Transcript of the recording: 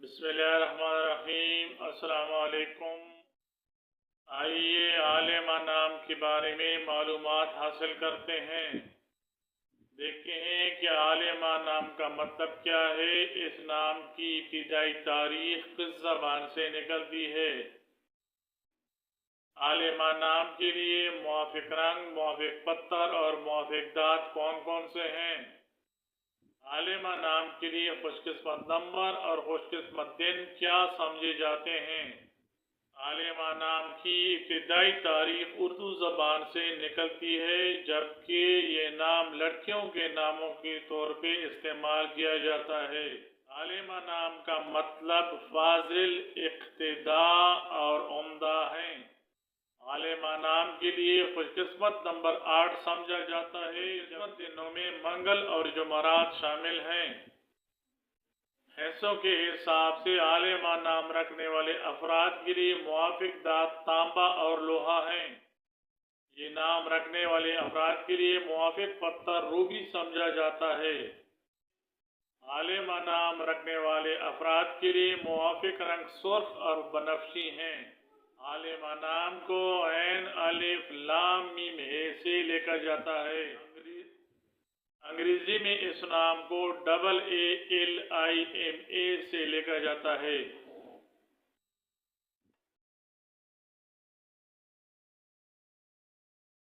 बिस्मिल्लाहिर्रहमानिर्रहीम। अस्सलाम वालेकुम। आइए आलिमा नाम के बारे में मालूमात हासिल करते हैं। देखते हैं कि आलिमा नाम का मतलब क्या है। इस नाम की इब्तिदाई तारीख किस ज़बान से निकलती है। आलिमा नाम के लिए मुवाफिक रंग, मुवाफिक पत्थर और मुवाफिक दाँत कौन कौन से हैं। आलिमा नाम के लिए खुशकिस्मत नंबर और खुशकिस्मत दिन क्या समझे जाते हैं। आलिमा नाम की इब्तिदाई तारीख उर्दू ज़बान से निकलती है, जबकि ये नाम लड़कियों के नामों के तौर पे इस्तेमाल किया जाता है। आलिमा नाम का मतलब फाजिल, इक्तिदा और उम्दा है। आलिमा नाम के लिए खुशकिस्मत नंबर 8 समझा जाता है। किस्मत दिनों में मंगल और जुमरात शामिल हैं। हैसों के हिसाब से आलिमा नाम रखने वाले अफराद के लिए मुवाफिक दात तांबा और लोहा हैं। ये नाम रखने वाले अफराद के लिए मुवाफिक पत्थर रूबी समझा जाता है। आलिमा नाम रखने वाले अफराद के लिए मुवाफिक रंग सुर्ख और बनफशी हैं। आलिमा नाम को ऐन अलिफ लाम मीम हे से लिखा जाता है। अंग्रेजी में इस नाम को AALIMA से लिखा जाता है।